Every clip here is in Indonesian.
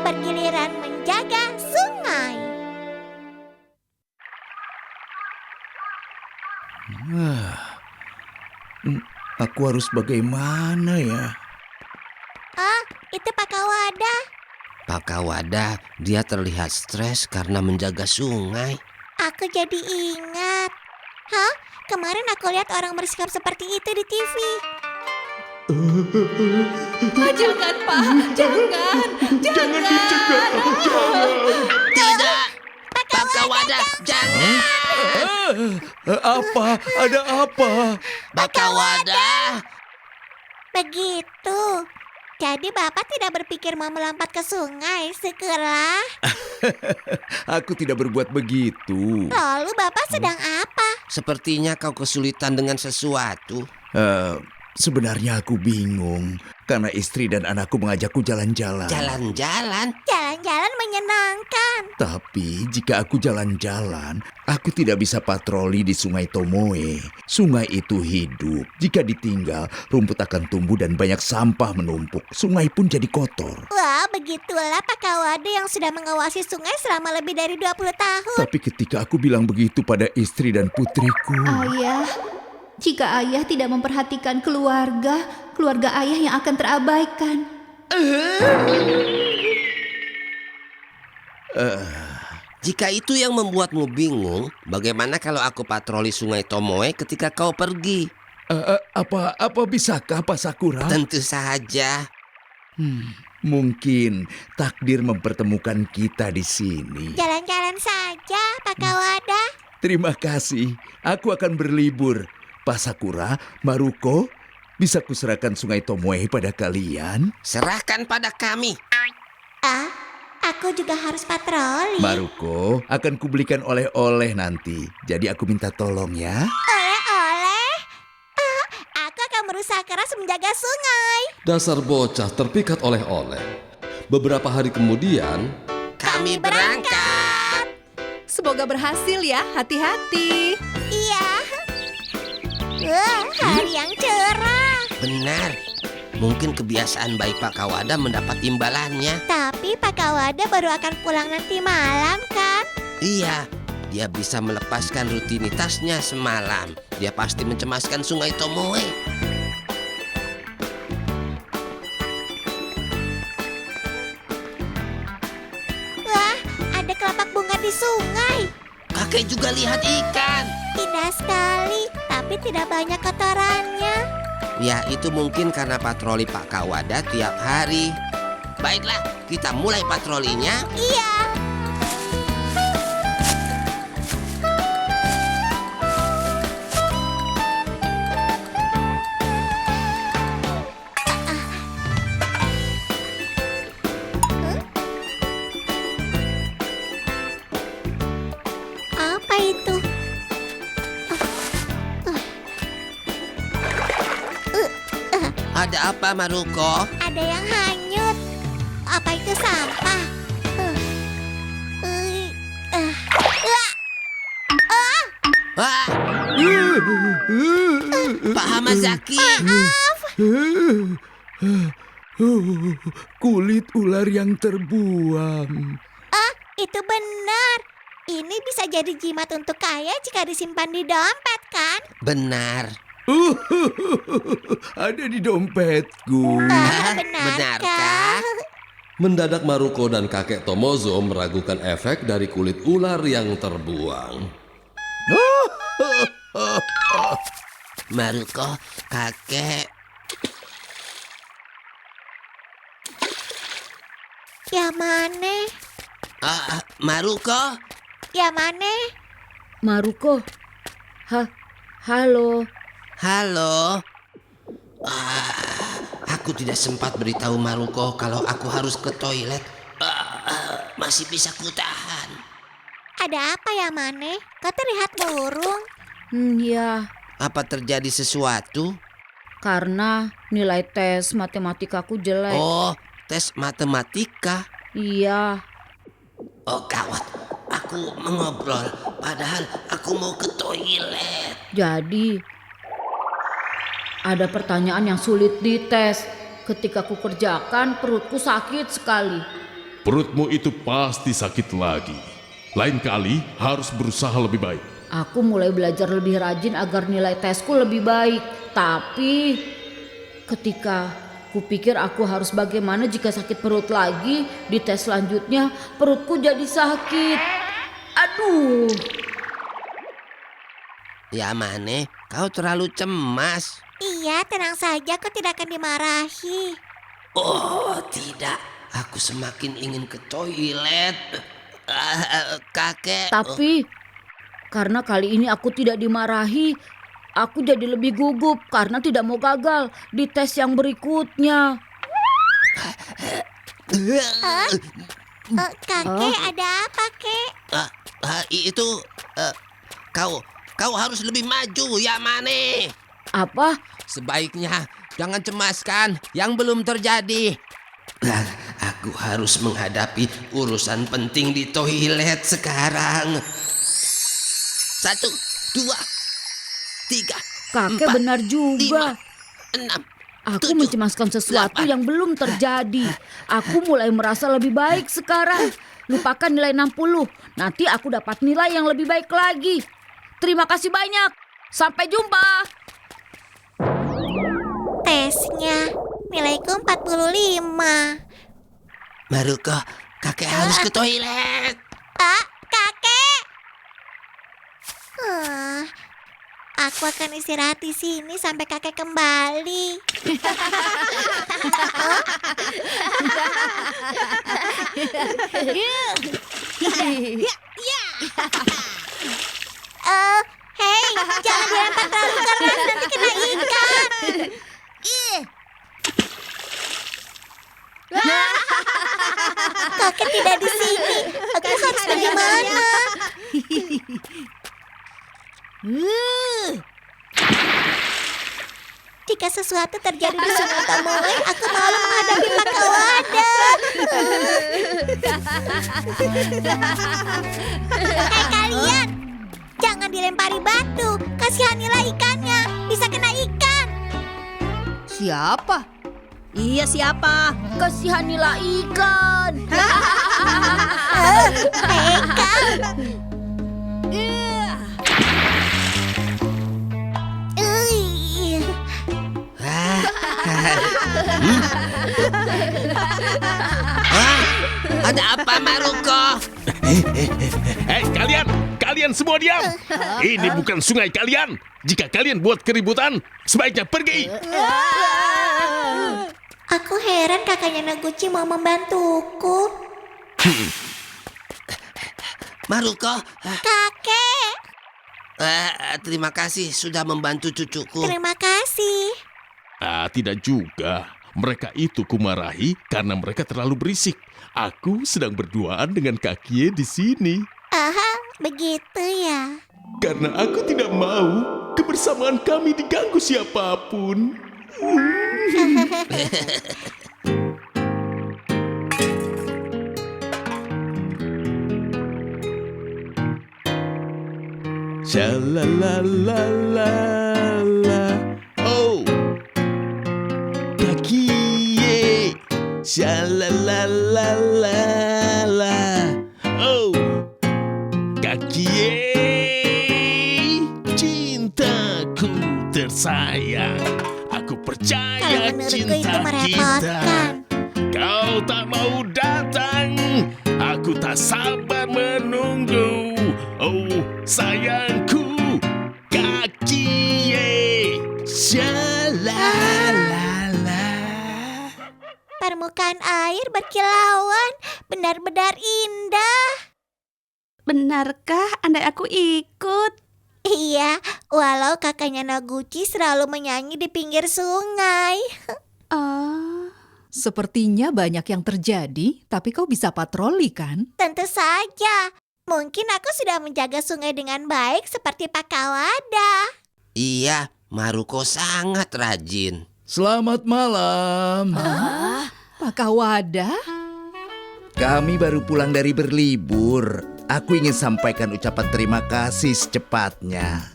bergiliran menjaga sungai. Aku harus bagaimana ya? Ah, itu Pak Kawada. Pak Kawada, dia terlihat stres karena menjaga sungai. Aku jadi ingat. Hah? Kemarin aku lihat orang bersikap seperti itu di TV. Jangan, Pak. Jangan. Tidak, Pak Kawada, jangan. Apa? Ada apa? Pak Kawada. Begitu. Jadi Bapak tidak berpikir mau melompat ke sungai, syukurlah. Aku tidak berbuat begitu. Lalu Bapak sedang apa? Sepertinya kau kesulitan dengan sesuatu. Sebenarnya aku bingung karena istri dan anakku mengajakku jalan-jalan. Jalan-jalan? Jalan-jalan menyenangkan. Tapi jika aku jalan-jalan, aku tidak bisa patroli di Sungai Tomoe. Sungai itu hidup. Jika ditinggal, rumput akan tumbuh dan banyak sampah menumpuk. Sungai pun jadi kotor. Wah, begitulah Pak Kawada yang sudah mengawasi sungai selama lebih dari 20 tahun. Tapi ketika aku bilang begitu pada istri dan putriku, Ayah, jika ayah tidak memperhatikan keluarga ayah yang akan terabaikan. Jika itu yang membuatmu bingung, bagaimana kalau aku patroli Sungai Tomoe ketika kau pergi? apa bisakah Pak Sakura? Tentu saja. Mungkin takdir mempertemukan kita di sini. Jalan-jalan saja Pak Kawada. Terima kasih. Aku akan berlibur. Pak Sakura, Maruko, bisa kuserahkan Sungai Tomoe pada kalian? Serahkan pada kami. Ah, aku juga harus patroli. Maruko, akan kubelikan oleh-oleh nanti. Jadi aku minta tolong ya. Oleh-oleh? Aku akan berusaha keras menjaga sungai. Dasar bocah terpikat oleh-oleh. Beberapa hari kemudian, Kami berangkat. Semoga berhasil ya, hati-hati. Iya. Wah, hari yang cerah. Benar. Mungkin kebiasaan baik Pak Kawada mendapat imbalannya. Tapi Pak Kawada baru akan pulang nanti malam kan? Iya, dia bisa melepaskan rutinitasnya semalam. Dia pasti mencemaskan Sungai Tomoe. Wah, ada kelapak bunga di sungai. Kakek juga lihat ikan. Indah sekali, tapi tidak banyak kotorannya. Ya, itu mungkin karena patroli Pak Kawada tiap hari. Baiklah, kita mulai patrolinya. Iya. Apa itu? Ada apa, Maruko? Ada yang hanyut. Apa itu sampah? Wah, Pak Hamazaki. Kulit ular yang terbuang. Itu benar. Ini bisa jadi jimat untuk kaya jika disimpan di dompet, kan? Benar. Ada di dompetku. Benarkah? mendadak Maruko dan kakek Tomozo meragukan efek dari kulit ular yang terbuang. Maruko, kakek. Yamane, Maruko? Yamane. Maruko, halo. Halo. Aku tidak sempat beritahu Maruko kalau aku harus ke toilet. Masih bisa kutahan. Ada apa Yamane? Kau terlihat murung. Ya, Apa terjadi sesuatu? karena nilai tes matematikaku jelek. Oh, tes matematika. Iya, Oh gawat, aku mengobrol. Padahal aku mau ke toilet. jadi ada pertanyaan yang sulit dites. Ketika ku kerjakan, perutku sakit sekali. Perutmu itu pasti sakit lagi. Lain kali harus berusaha lebih baik. Aku mulai belajar lebih rajin agar nilai tesku lebih baik. Tapi ketika kupikir aku harus bagaimana jika sakit perut lagi, di tes selanjutnya perutku jadi sakit. Aduh. Yamane, kau terlalu cemas. Iya, tenang saja, aku tidak akan dimarahi. Oh tidak, aku semakin ingin ke toilet. Kakek. Tapi karena kali ini aku tidak dimarahi, aku jadi lebih gugup karena tidak mau gagal di tes yang berikutnya. Kakek, ada apa, Kek? Itu kau harus lebih maju, Yamane. Apa? Sebaiknya jangan cemaskan yang belum terjadi. Aku harus menghadapi urusan penting di toilet sekarang. 1, 2, 3, Kakek 4, benar juga. 5, 6. Aku mencemaskan sesuatu yang belum terjadi. Aku mulai merasa lebih baik sekarang. Lupakan nilai 60. Nanti aku dapat nilai yang lebih baik lagi. Terima kasih banyak. Sampai jumpa. Tesnya, nilaiku 45. Maruko, kakek harus ke toilet. Kakek! Aku akan istirahat di sini sampai kakek kembali. Hei, jangan dilempar terlalu keras, nanti kena ikan. Kakek tidak di sini. Aku harus bagaimana? Jika sesuatu terjadi di Sungai Tomoe, aku malu menghadapi Pakawada. Hei kalian, jangan dilempari batu. Kasihanilah ikannya, bisa kena ikan. Siapa? Iya siapa? Kasihanilah ikan. Hei kau. Ada apa, Maruko? Hei kalian semua diam. Ini bukan sungai kalian. Jika kalian buat keributan, sebaiknya pergi. Aku heran kakaknya Noguchi mau membantuku. Maruko, Kakek, terima kasih sudah membantu cucuku. terima kasih. Tidak juga. Mereka itu kumarahi karena mereka terlalu berisik. Aku sedang berduaan dengan Kakie di sini. Aha, begitu ya. Karena aku tidak mau kebersamaan kami diganggu siapapun. Shalalalalala. Oh, Kakie. Shalalalalala. Oh, Kakie. Cintaku tersayang. Aku percaya Kalau menurutku itu cinta merepotkan. kita. Kau tak mau datang. Aku tak sabar menunggu. Oh, sayangku, Kakie. Shalalala. Permukaan air berkilauan, benar-benar indah. Benarkah andai aku ikut? Iya, walau kakaknya Noguchi selalu menyanyi di pinggir sungai. Oh, Sepertinya banyak yang terjadi, tapi kau bisa patroli kan? Tentu saja. Mungkin aku sudah menjaga sungai dengan baik seperti Pakawada. Iya, Maruko sangat rajin. Selamat malam. Pakawada? Kami baru pulang dari berlibur. Aku ingin sampaikan ucapan terima kasih secepatnya.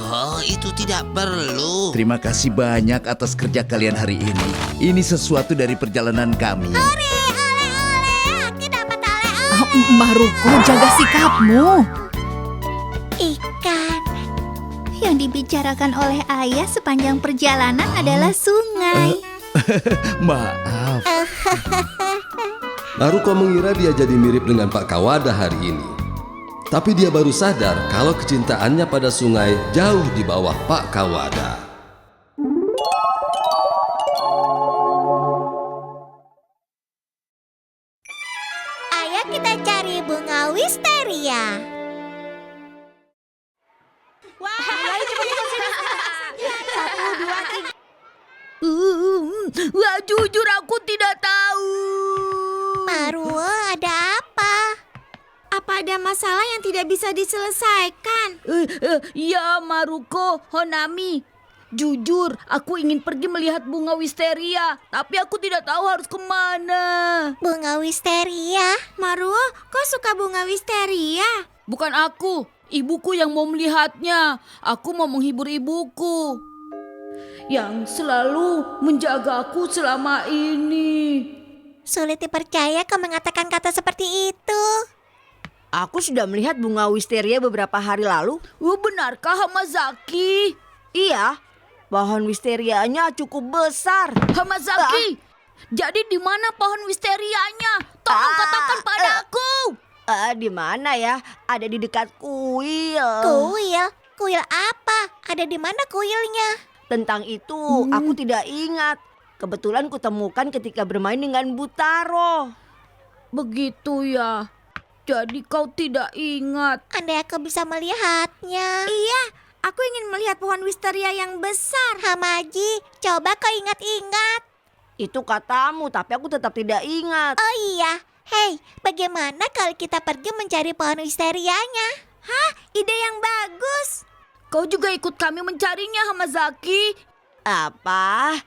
Oh, itu tidak perlu. Terima kasih banyak atas kerja kalian hari ini. Ini sesuatu dari perjalanan kami. Ole, ole, ole. Maruko, jaga sikapmu. Ikan. Yang dibicarakan oleh ayah sepanjang perjalanan adalah sungai. Maaf. Maruko mengira dia jadi mirip dengan Pak Kawada hari ini. Tapi dia baru sadar kalau kecintaannya pada sungai jauh di bawah Pak Kawada. Ayo kita cari bunga wisteria. Wah, jujur aku tidak tahu. Maruo, ada apa? Apa ada masalah yang tidak bisa diselesaikan? Ya, Maruko, Honami. Jujur, aku ingin pergi melihat bunga wisteria, tapi aku tidak tahu harus kemana. Bunga wisteria? Maruo, kau suka bunga wisteria? Bukan aku, ibuku yang mau melihatnya. Aku mau menghibur ibuku yang selalu menjaga aku selama ini. Sulit dipercaya kau mengatakan kata seperti itu. Aku sudah melihat bunga wisteria beberapa hari lalu. Benarkah, Hamazaki? Iya, pohon wisterianya cukup besar. Hamazaki, jadi di mana pohon wisterianya? Tolong katakan padaku. Di mana ya? Ada di dekat kuil. Kuil? Kuil apa? Ada di mana kuilnya? Tentang itu aku tidak ingat. Kebetulan kutemukan ketika bermain dengan Butaro. Begitu ya. Jadi kau tidak ingat. Andai aku bisa melihatnya. Iya, aku ingin melihat pohon wisteria yang besar. Hamaji, coba kau ingat-ingat. Itu katamu, tapi aku tetap tidak ingat. Oh iya, hei, bagaimana kalau kita pergi mencari pohon wisterianya? Hah, ide yang bagus. Kau juga ikut kami mencarinya, Hamazaki. Apa?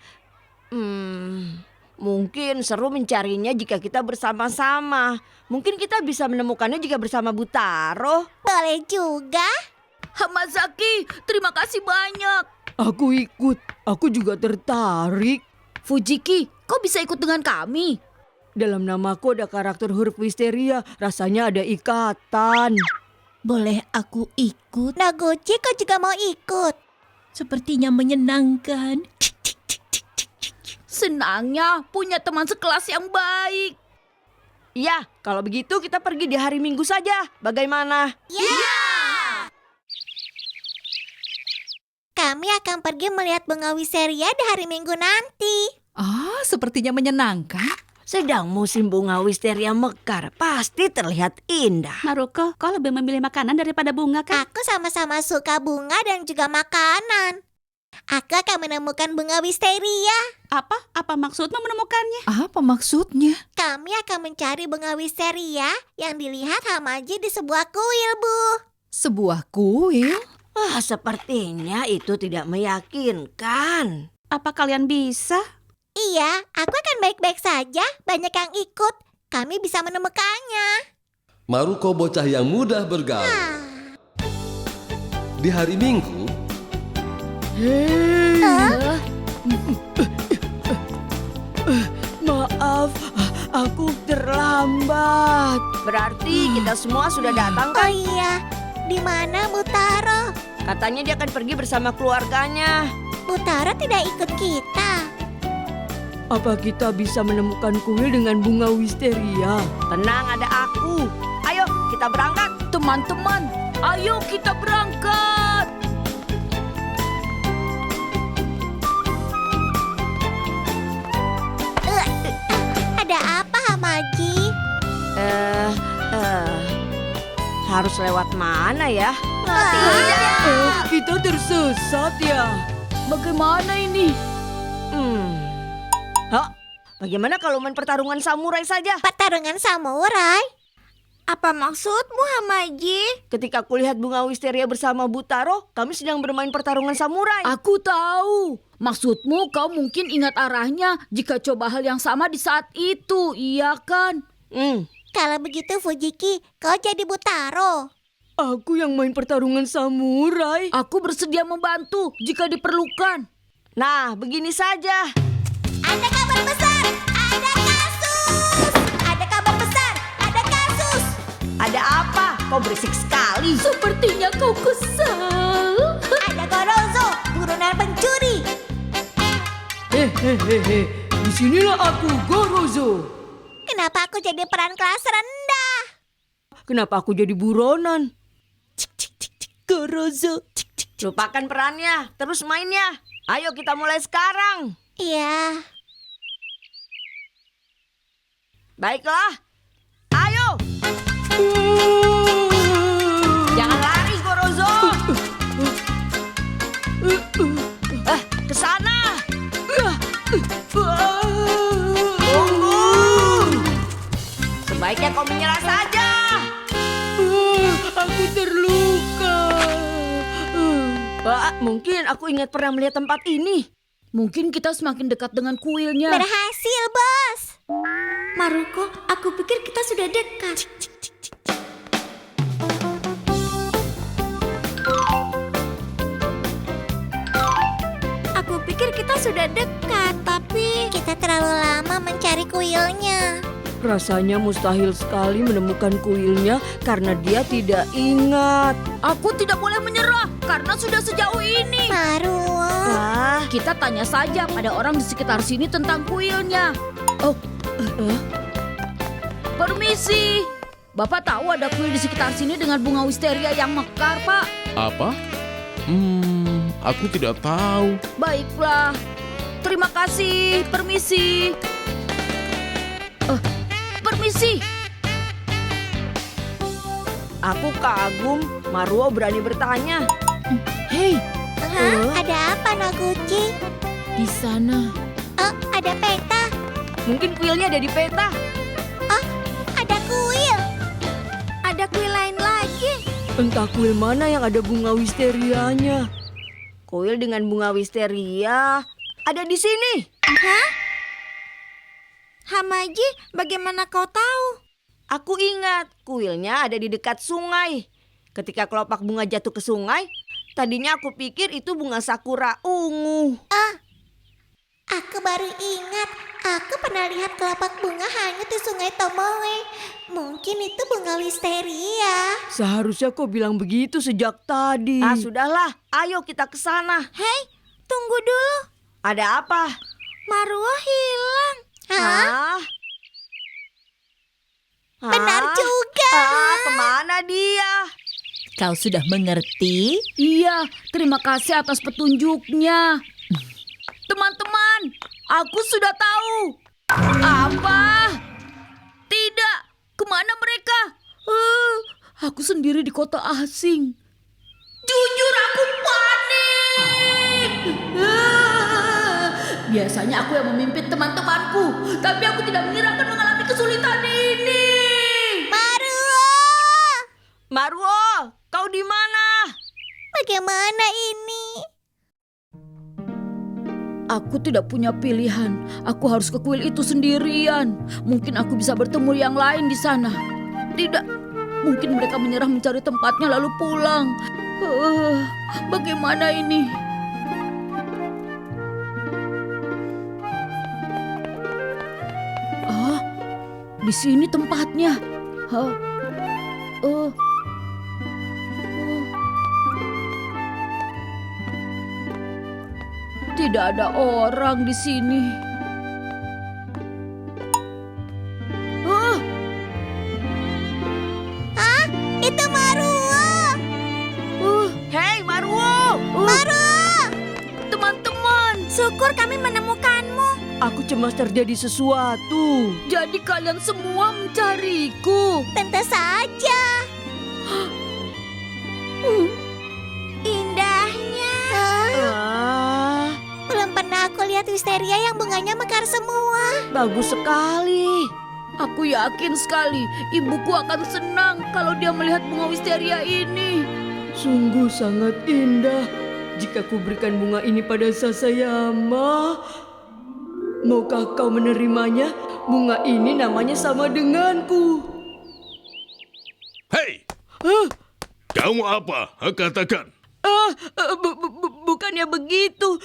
Mungkin seru mencarinya jika kita bersama-sama. Mungkin kita bisa menemukannya jika bersama Butaro. Boleh juga. Hamazaki, terima kasih banyak. Aku ikut, aku juga tertarik. Fujiki, kau bisa ikut dengan kami? Dalam namaku ada karakter huruf wisteria, rasanya ada ikatan. Boleh aku ikut? Naguchi, kau juga mau ikut? Sepertinya menyenangkan. Senangnya punya teman sekelas yang baik. Ya, kalau begitu kita pergi di hari Minggu saja. Bagaimana? Ya! Kami akan pergi melihat bunga wisteria di hari Minggu nanti. Sepertinya menyenangkan. Sedang musim bunga wisteria mekar, pasti terlihat indah. Maruko, kau lebih memilih makanan daripada bunga kan? Aku sama-sama suka bunga dan juga makanan. Aku akan menemukan bunga wisteria. Apa maksudmu menemukannya? Apa maksudnya? Kami akan mencari bunga wisteria yang dilihat Hamaji di sebuah kuil, Bu. Sebuah kuil? Sepertinya itu tidak meyakinkan. Apa kalian bisa? Iya, aku akan baik-baik saja. Banyak yang ikut. Kami bisa menemukannya. Maruko bocah yang mudah bergaul. Di hari Minggu, Maaf, aku terlambat. Berarti kita semua sudah datang Oh kan? iya, di mana Butaro? Katanya dia akan pergi bersama keluarganya. Butaro tidak ikut kita. Apa kita bisa menemukan kuil dengan bunga wisteria? Tenang, ada aku. Ayo, kita berangkat. Teman-teman, ayo kita berangkat. Ada apa, Hamaji? Harus lewat mana ya? Kita tersesat ya. Bagaimana ini? Bagaimana kalau main pertarungan samurai saja? Pertarungan samurai? Apa maksudmu, Hamaji? Ketika kulihat bunga wisteria bersama Butaro, kami sedang bermain pertarungan samurai. Aku tahu. Maksudmu kau mungkin ingat arahnya jika coba hal yang sama di saat itu, iya kan? Kalau begitu Fujiki, kau jadi Butaro. Aku yang main pertarungan samurai. Aku bersedia membantu jika diperlukan. Nah, begini saja. Ada kabar besar, ada kasus. Ada kabar besar, ada kasus. kau berisik sekali. Sepertinya kau kesal. Ada Gorozo, buronan pencuri. Hehehe, disinilah aku, Gorozo. Kenapa aku jadi peran kelas rendah? Kenapa aku jadi buronan? Gorozo. Lupakan perannya, terus mainnya. Ayo kita mulai sekarang. Iya. Baiklah, ayo. Jangan lari, Gorozo. Ke sana. Tunggu. Sebaiknya kau menyerah saja. Aku terluka. Mungkin aku ingat pernah melihat tempat ini. Mungkin kita semakin dekat dengan kuilnya. Berhasil, Bos. Maruko, aku pikir kita sudah dekat. Aku pikir kita sudah dekat, tapi kita terlalu lama mencari kuilnya. Rasanya mustahil sekali menemukan kuilnya karena dia tidak ingat. Aku tidak boleh menyerah karena sudah sejauh ini. Maruo. Kita tanya saja pada orang di sekitar sini tentang kuilnya. Permisi. Bapak tahu ada kuil di sekitar sini dengan bunga wisteria yang mekar, Pak? Apa? Aku tidak tahu. Baiklah. Terima kasih. Permisi. Permisi. Aku kagum, Maruo berani bertanya. Hei, Ada apa, Noguchi? di sana. Oh, ada peta. Mungkin kuilnya ada di peta. Oh, ada kuil. Ada kuil lain lagi. Entah kuil mana yang ada bunga wisterianya. Kuil dengan bunga wisteria ada di sini. Hah? Hamaji, bagaimana kau tahu? Aku ingat kuilnya ada di dekat sungai. Ketika kelopak bunga jatuh ke sungai, tadinya aku pikir itu bunga sakura ungu. Aku baru ingat, aku pernah lihat kelopak bunga hanyut di sungai Tomoe. Mungkin itu bunga wisteria. Seharusnya kau bilang begitu sejak tadi. Sudahlah, ayo kita ke sana. Hei, tunggu dulu. Ada apa? Maruo hilang. Hah? Benar juga. Kemana dia? Kau sudah mengerti? Iya, terima kasih atas petunjuknya. Teman-teman, aku sudah tahu. Apa? Tidak, kemana mereka? Aku sendiri di kota asing. Jujur aku panik. Biasanya aku yang memimpin teman-temanku, tapi aku tidak mengira akan mengalami kesulitan ini. Maruo, kau di mana? Bagaimana ini? Aku tidak punya pilihan. Aku harus ke kuil itu sendirian. Mungkin aku bisa bertemu yang lain di sana. Tidak, mungkin mereka menyerah mencari tempatnya lalu pulang. Bagaimana ini? Di sini tempatnya. Tidak ada orang di sini. Itu Maruo. Hei Maruo. Maruo. Teman-teman, Syukur kami menemukanmu. Aku cemas terjadi sesuatu. jadi kalian semua mencariku. Tentu saja. Indahnya. Belum pernah aku lihat wisteria yang bunganya mekar semua. Bagus sekali. Aku yakin sekali ibuku akan senang kalau dia melihat bunga wisteria ini. Sungguh sangat indah. Jika ku berikan bunga ini pada Sasayama, maukah kau menerimanya? Bunga ini namanya sama denganku. Hei! Kamu apa? Katakan. Bukannya begitu.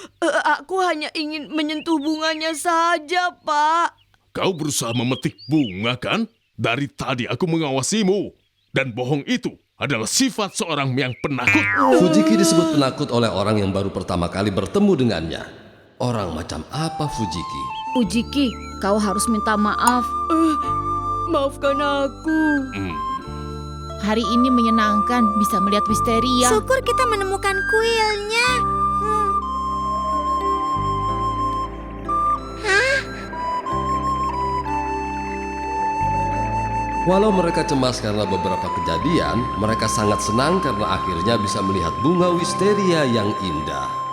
Aku hanya ingin menyentuh bunganya saja, Pak. Kau berusaha memetik bunga kan? Dari tadi aku mengawasimu. Dan bohong itu adalah sifat seorang yang penakut. Fujiki disebut penakut oleh orang yang baru pertama kali bertemu dengannya. Orang macam apa Fujiki? Fujiki, kau harus minta maaf. Maafkan aku. Hari ini menyenangkan bisa melihat Wisteria. Syukur kita menemukan kuilnya. Walau mereka cemas karena beberapa kejadian, mereka sangat senang karena akhirnya bisa melihat bunga wisteria yang indah.